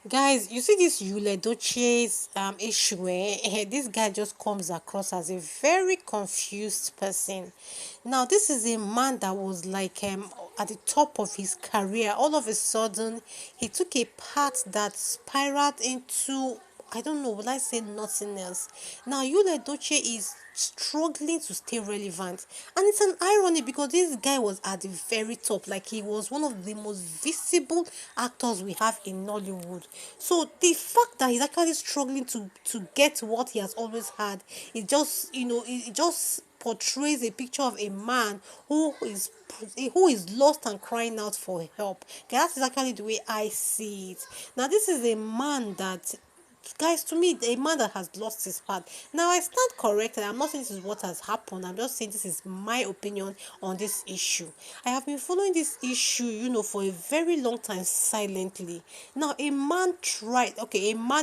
Guys, you see this Yul Edochie's issue, this guy just comes across as a very confused person. Now, this is a man that was like at the top of his career. All of a sudden, he took a path that spiraled into, I don't know, would I say nothing else? Now, Yul Edochie is struggling to stay relevant. And it's an irony because this guy was at the very top. Like, he was one of the most visible actors we have in Nollywood. So the fact that he's actually struggling to get what he has always had, it just, it just portrays a picture of a man who is lost and crying out for help. Okay, that is actually the way I see it. Now, this is a man that, guys, to me, a man that has lost his heart. Now, I stand corrected. I'm not saying this is what has happened. I'm just saying this is my opinion on this issue. I have been following this issue, for a very long time silently. Now, a man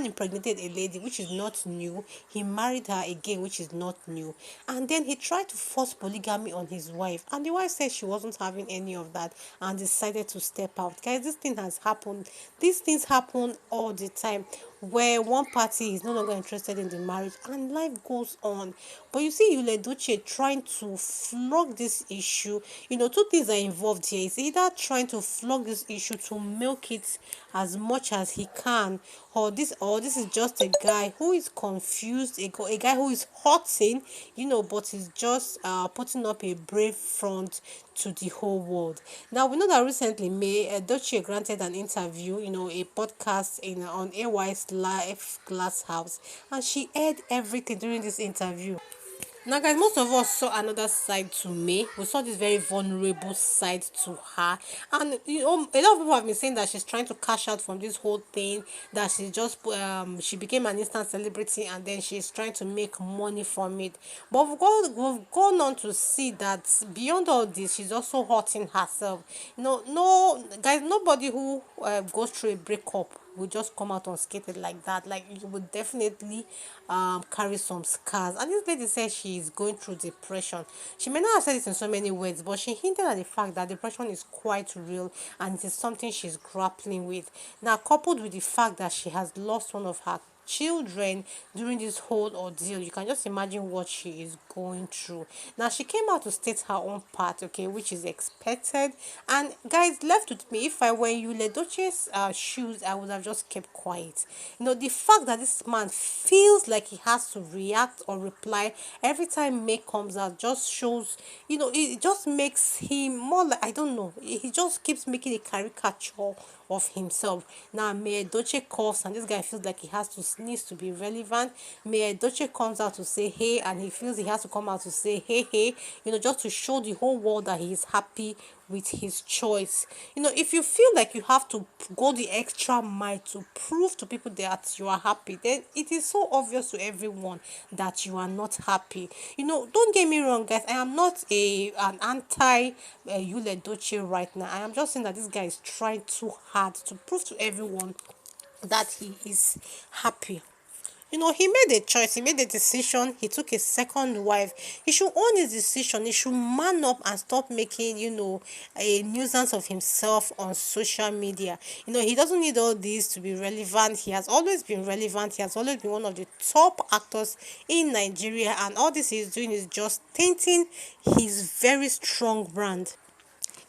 impregnated a lady, which is not new. He married her again, which is not new. And then he tried to force polygamy on his wife. And the wife said she wasn't having any of that and decided to step out. Guys, this thing has happened. These things happen all the time, where one party is no longer interested in the marriage and life goes on. But you see Yul Edochie trying to flog this issue. Two things are involved here. It's either trying to flog this issue to milk it as much as he can, or this is just a guy who is confused, a guy who is hurting, but is just putting up a brave front to the whole world. Now, we know that recently May Yul granted an interview, a podcast on AY's Live Glass House, and she aired everything during this interview. Now, guys, most of us saw another side to May. We saw this very vulnerable side to her, and a lot of people have been saying that she's trying to cash out from this whole thing. That she became an instant celebrity, and then she's trying to make money from it. But we've gone on to see that beyond all this, she's also hurting herself. No, guys, nobody who goes through a breakup will just come out unscathed like that. Like, you would definitely carry some scars. And this lady said she is going through depression. She may not have said it in so many words, but she hinted at the fact that depression is quite real and it is something she's grappling with. Now, coupled with the fact that she has lost one of her children during this whole ordeal, you can just imagine what she is going through. Now, she came out to state her own part, okay, which is expected. And guys, left with me, if I were you Edochie's shoes, I would have just kept quiet. The fact that this man feels like he has to react or reply every time May comes out just shows, it just makes him more like, I don't know, he just keeps making a caricature of himself. Now, May Edochie coughs and this guy feels like he has to sneeze to be relevant. May Edochie comes out to say hey, and he feels he has to come out to say hey, just to show the whole world that he is happy with his choice. If you feel like you have to go the extra mile to prove to people that you are happy, then it is so obvious to everyone that you are not happy. Don't get me wrong, guys. I am not an anti Yul Edochie right now. I am just saying that this guy is trying too hard to prove to everyone that he is happy. He made a choice, he made a decision, he took a second wife. He should own his decision, he should man up and stop making, a nuisance of himself on social media. He doesn't need all this to be relevant. He has always been relevant, he has always been one of the top actors in Nigeria, and all this he's doing is just tainting his very strong brand.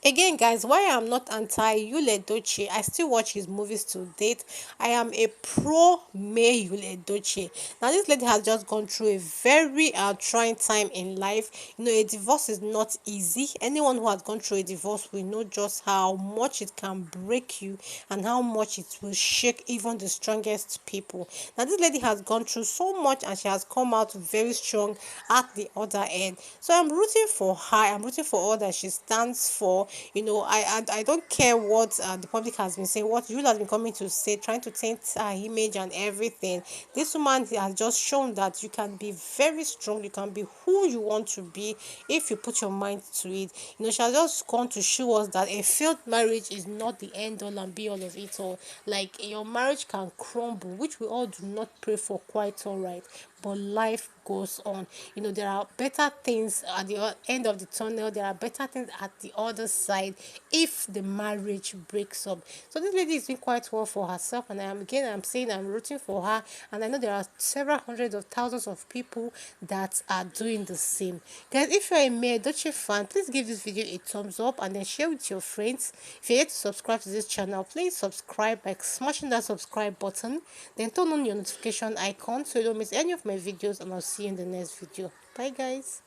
Again, guys, why I'm not anti Yul Edochie, I still watch his movies to date. I am a pro May Yul Edochie. Now, this lady has just gone through a very trying time in life. A divorce is not easy. Anyone who has gone through a divorce will know just how much it can break you and how much it will shake even the strongest people. Now, this lady has gone through so much and she has come out very strong at the other end. So I'm rooting for her. I'm rooting for all that she stands for. I don't care what the public has been saying, what you has been coming to say, trying to taint her image and everything. This woman has just shown that you can be very strong, you can be who you want to be if you put your mind to it. She has just gone to show us that a failed marriage is not the end all and be all of it all. Like, your marriage can crumble, which we all do not pray for, quite all right. but life goes on. There are better things at the end of the tunnel. There are better things at the other side if the marriage breaks up. So this lady is doing quite well for herself, and I'm saying I'm rooting for her, and I know there are several hundreds of thousands of people that are doing the same. Guys, if you're a May Yul fan, please give this video a thumbs up and then share with your friends. If you're yet to subscribe to this channel, please subscribe by smashing that subscribe button, then turn on your notification icon so you don't miss any of my videos, and I'll see you in the next video. Bye guys.